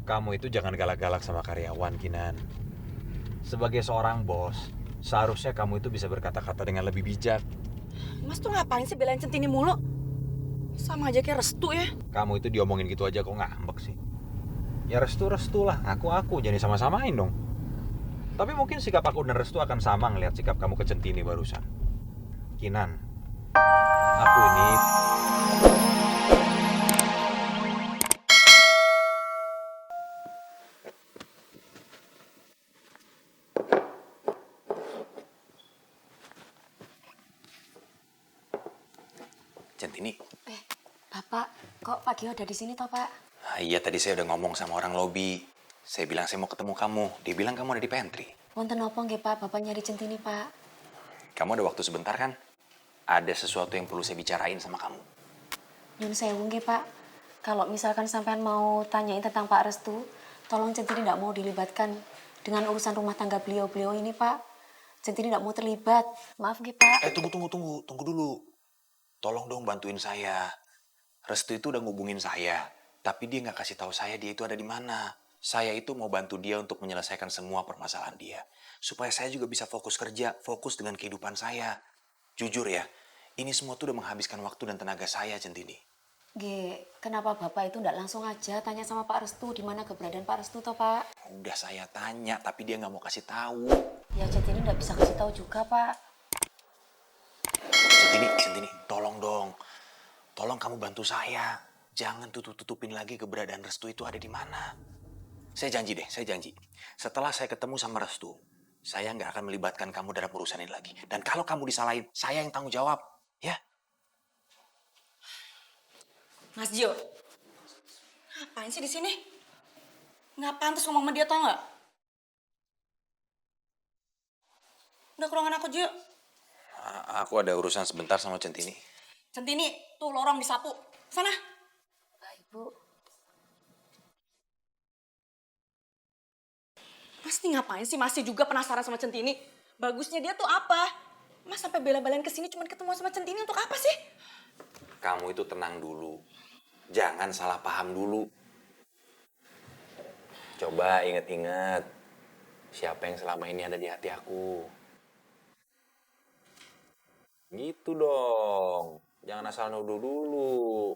Kamu itu jangan galak-galak sama karyawan, Kinan. Sebagai seorang bos, seharusnya kamu itu bisa berkata-kata dengan lebih bijak. Mas tuh ngapain sih belain Centini mulu? Sama aja kayak Restu ya. Kamu itu diomongin gitu aja kok ngambek sih. Ya restu-restu lah, aku jadi sama-samain dong. Tapi mungkin sikap aku dan Restu akan sama ngelihat sikap kamu ke Centini barusan. Kinan, aku ini... Centini. Bapak, kok Pak Gio ada di sini toh, Pak? Iya, tadi saya udah ngomong sama orang lobi. Saya bilang saya mau ketemu kamu. Dia bilang kamu ada di pantry. Wonten napa nggih, Pak? Bapak nyari Centini, Pak. Kamu ada waktu sebentar kan? Ada sesuatu yang perlu saya bicarain sama kamu. Nyun sewu nggih, Pak. Kalau misalkan sampean mau tanyain tentang Pak Restu, tolong Centini tidak mau dilibatkan dengan urusan rumah tangga beliau-beliau ini, Pak. Centini tidak mau terlibat. Maaf nggih, Pak. Tunggu dulu. Tolong dong bantuin saya. Restu itu udah ngubungin saya, tapi dia nggak kasih tahu saya dia itu ada di mana. Saya itu mau bantu dia untuk menyelesaikan semua permasalahan dia, supaya saya juga bisa fokus kerja, fokus dengan kehidupan saya. Jujur ya, ini semua tuh udah menghabiskan waktu dan tenaga saya, Centini. Nggih, kenapa Bapak itu tidak langsung aja tanya sama Pak Restu di mana keberadaan Pak Restu toh, Pak? Udah saya tanya, tapi dia nggak mau kasih tahu. Ya Centini tidak bisa kasih tahu juga, Pak. Centini, tolong dong. Tolong kamu bantu saya. Jangan tutup-tutupin lagi keberadaan Restu itu ada di mana. Saya janji. Setelah saya ketemu sama Restu, saya nggak akan melibatkan kamu dalam urusan ini lagi. Dan kalau kamu disalahin, saya yang tanggung jawab. Ya? Mas Gio, ngapain sih di sini? Nggak pantas ngomong sama dia tau nggak? Udah ke ruangan aku, Gio. Aku ada urusan sebentar sama Centini. Centini, tuh lorong disapu. Sana. Ibu, Mas nih ngapain sih? Masih juga penasaran sama Centini? Bagusnya dia tuh apa? Mas sampai bela-belain kesini cuma ketemu sama Centini untuk apa sih? Kamu itu tenang dulu. Jangan salah paham dulu. Coba inget-inget. Siapa yang selama ini ada di hati aku. Gitu dong. Jangan asal nuduh dulu.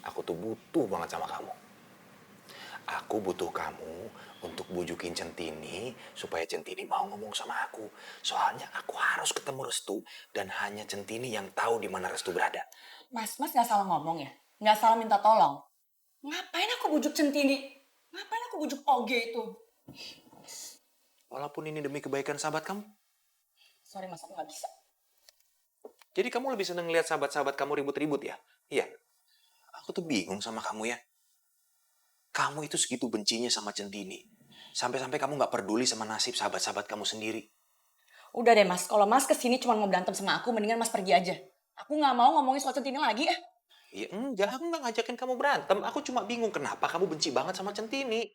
Aku tuh butuh banget sama kamu. Aku butuh kamu untuk bujukin Centini supaya Centini mau ngomong sama aku. Soalnya aku harus ketemu Restu dan hanya Centini yang tahu di mana Restu berada. Mas nggak salah ngomong ya? Nggak salah minta tolong. Ngapain aku bujuk Centini? Ngapain aku bujuk Oge itu? Walaupun ini demi kebaikan sahabat kamu. Sorry mas, aku nggak bisa. Jadi kamu lebih seneng lihat sahabat-sahabat kamu ribut-ribut ya? Iya. Aku tuh bingung sama kamu ya. Kamu itu segitu bencinya sama Centini. Sampai-sampai kamu gak peduli sama nasib sahabat-sahabat kamu sendiri. Udah deh mas, kalau mas kesini cuma mau berantem sama aku, mendingan mas pergi aja. Aku nggak mau ngomongin soal Centini lagi ya. Ya enggak, aku gak ngajakin kamu berantem. Aku cuma bingung kenapa kamu benci banget sama Centini.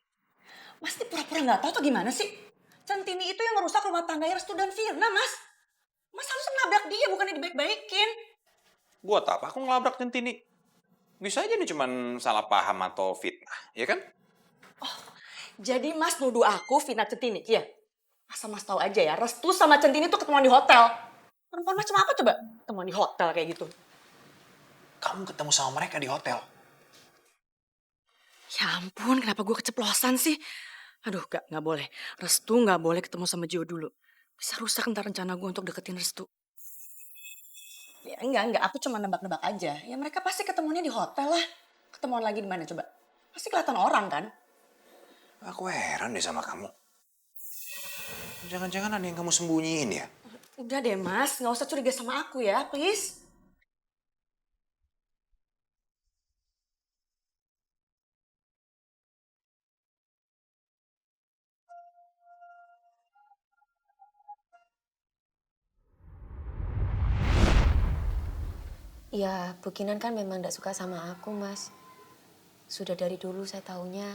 Mas ini pura-pura nggak tahu tuh gimana sih? Centini itu yang ngerusak rumah tangganya Restu dan Firna, mas. Mas harus nabrak dia, bukannya dibaik-baikin. Buat apa aku ngelabrak Centini? Bisa aja nih cuman salah paham atau fitnah, ya kan? Jadi mas nuduh aku fitnah Centini, iya? Asal mas tahu aja ya, Restu sama Centini tuh ketemuan di hotel. Perempuan macam apa coba? Ketemuan di hotel kayak gitu. Kamu ketemu sama mereka di hotel. Ya ampun, kenapa gue keceplosan sih? Aduh, nggak boleh. Restu nggak boleh ketemu sama Gio dulu. Bisa rusak ntar rencana gue untuk deketin Restu. Ya enggak. Aku cuma nebak-nebak aja. Ya mereka pasti ketemunya di hotel lah. Ketemuan lagi di mana coba? Pasti kelihatan orang kan? Aku heran deh sama kamu. Jangan-jangan ada yang kamu sembunyiin ya? Udah deh mas, nggak usah curiga sama aku ya, please. ya Bu Kinan kan memang tidak suka sama aku, Mas. Sudah dari dulu saya taunya.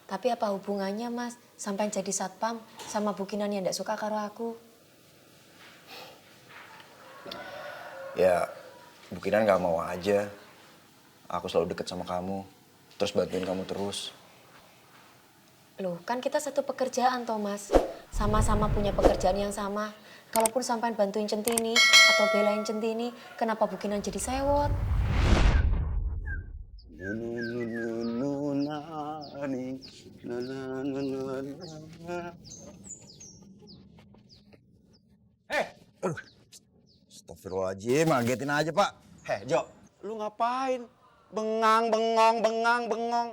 Tapi apa hubungannya, Mas? Sampai jadi satpam sama Bu Kinan yang tidak suka karo aku. Ya, Bu Kinan gak mau aja. Aku selalu deket sama kamu. terus bantuin kamu terus. Loh, kan kita satu pekerjaan, Thomas. Sama-sama punya pekerjaan yang sama. Kalaupun sampean bantuin Centini atau belain Centini, kenapa bukinan jadi sewot? Astagfirullahaladzim, ngagetin aja Pak. Heh, Jo, lu ngapain? Bengang, bengong, bengang, bengong.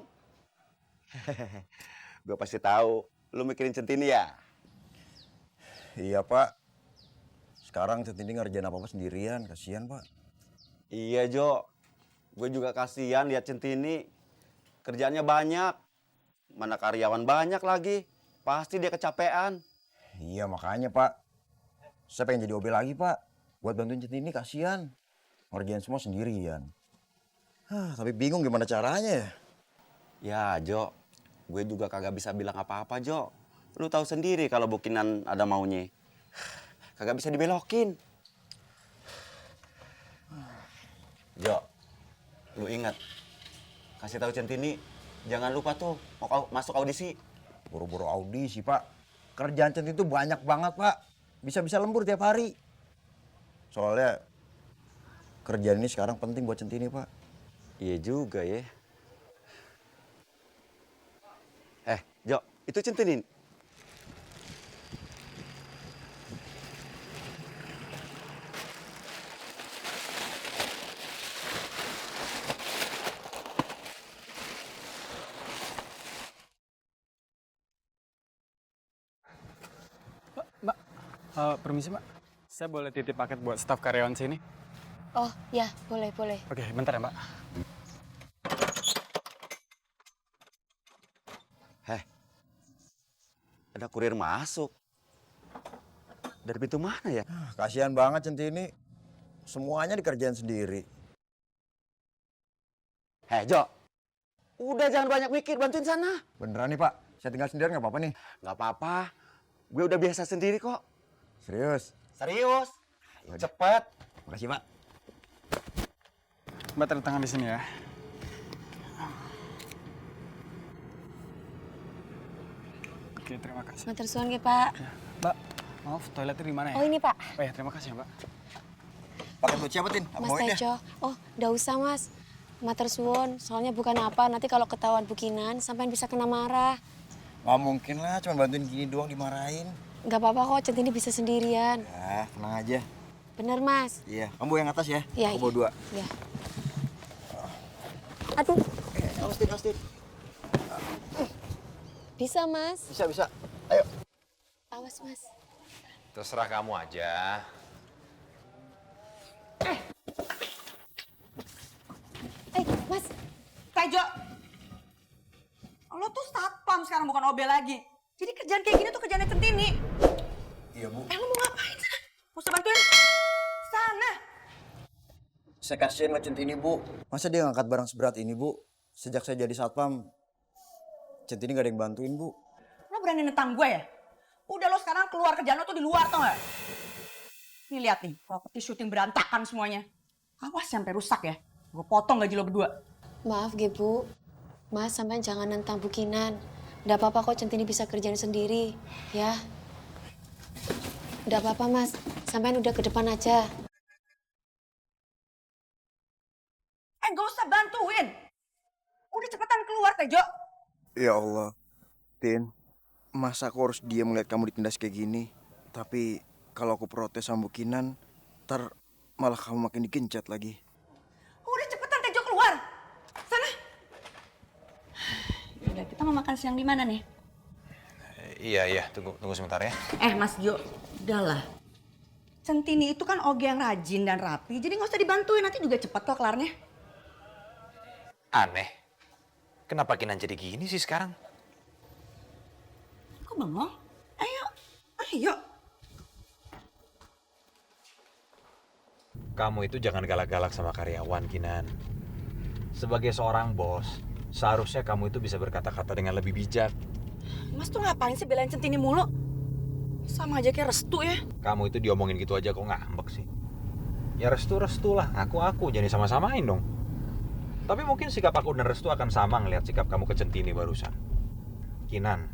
Gue pasti tahu, lu mikirin Centini ya? Iya Pak. Sekarang Centini ngerjain apa-apa sendirian, kasihan Pak. Iya, Jo. Gue juga kasihan lihat Centini. Kerjaannya banyak. Mana karyawan banyak lagi. Pasti dia kecapean. Iya makanya Pak. Saya pengen jadi OB lagi Pak. Buat bantuin Centini kasihan. Ngerjain semua sendirian. Tapi bingung gimana caranya ya. Ya, Jo. Gue juga kagak bisa bilang apa-apa, Jo. Lu tahu sendiri kalau bukinan ada maunya. Kagak bisa dibelokin. Jo, lu ingat, kasih tahu Centini, jangan lupa tuh mau masuk audisi. Buru-buru audisi Pak. Kerjaan Centini itu banyak banget Pak. Bisa-bisa lembur tiap hari. Soalnya kerjaan ini sekarang penting buat Centini Pak. Iya juga ya. Jo, itu Centini. Mbak, permisi Mbak. Saya boleh titip paket buat staf karyawan sini? Oh, ya, boleh, boleh. Oke, bentar ya Mbak. Ada kurir masuk. Dari pintu mana ya? Kasihan banget Centini. Semuanya dikerjain sendiri. Jo, udah jangan banyak mikir, bantuin sana. Beneran nih Pak? Saya tinggal sendirian nggak apa-apa nih? Nggak apa-apa, gue udah biasa sendiri kok. Serius? Serius, Yaudah. cepet. Makasih Pak. Mbak taruh tangan di sini ya. Oke, terima kasih. Matur suwun nggih, Pak. Ya, Mbak, maaf toiletnya di mana ya? Oh, ini, Pak. Oh ya, terima kasih ya Mbak. Pakai buat siapa Tin? Mas Bawain deh. Tejo. Oh, nggak usah, Mas. Matur suwun, soalnya bukan apa, nanti kalau ketahuan bukinan, sampean bisa kena marah. Nggak mungkin lah, cuma bantuin gini doang dimarahin. Nggak apa-apa kok, Centini bisa sendirian. Ya, tenang aja. Bener, Mas? Iya, kamu yang atas ya? Iya, Aku bawa dua. Iya. Aduh, Awas Tin, awas Tin. bisa, Mas. Bisa. Ayo. Awas, Mas. Terserah kamu aja. Mas. Tejo, lo tuh satpam sekarang bukan OB lagi. Jadi kerjaan kayak gini tuh kerjaannya Centini. Iya Bu. Lo mau ngapain sana? Mau saya bantuin? Sana. Saya kasihin sama Centini Bu. Masa dia ngangkat barang seberat ini Bu? Sejak saya jadi satpam, Centini gak ada yang bantuin Bu. Lo berani nentang gue ya? Udah lo sekarang keluar, kerjaan lo tuh di luar tau gak? Nih lihat nih, properti syuting berantakan semuanya. Awas sampai rusak ya. Gue potong gaji lo berdua. Maaf, Ge, Bu. Mas, sampean jangan nentang bukinan. Nggak apa-apa kok, Centini bisa kerjain sendiri. Ya. Nggak apa-apa, Mas. Sampean udah ke depan aja. Gak usah bantuin. Udah cepetan keluar, Tejo. Ya Allah, Tin. Masa aku harus diam melihat kamu ditindas kayak gini? Tapi kalau aku protes sama Bu Kinan, ntar malah kamu makin digencat lagi. Udah cepetan Tejo keluar. Sana. Udah, kita mau makan siang di mana nih? Iya, tunggu sebentar ya. Mas Jo, udahlah. Centini itu kan oge yang rajin dan rapi, jadi nggak usah dibantuin, nanti juga cepat kok kelarnya. Aneh. Kenapa Kinan jadi gini sih sekarang? Kok bengong? Ayo. Kamu itu jangan galak-galak sama karyawan, Kinan. Sebagai seorang bos, seharusnya kamu itu bisa berkata-kata dengan lebih bijak. Mas tuh ngapain sih belain Centini mulu? Sama aja kayak Restu ya. Kamu itu diomongin gitu aja kok ngambek sih. Ya restu lah, aku jangan sama-samain dong. Tapi mungkin sikap aku dan Restu akan sama ngelihat sikap kamu ke Centini barusan. Kinan,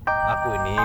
aku ini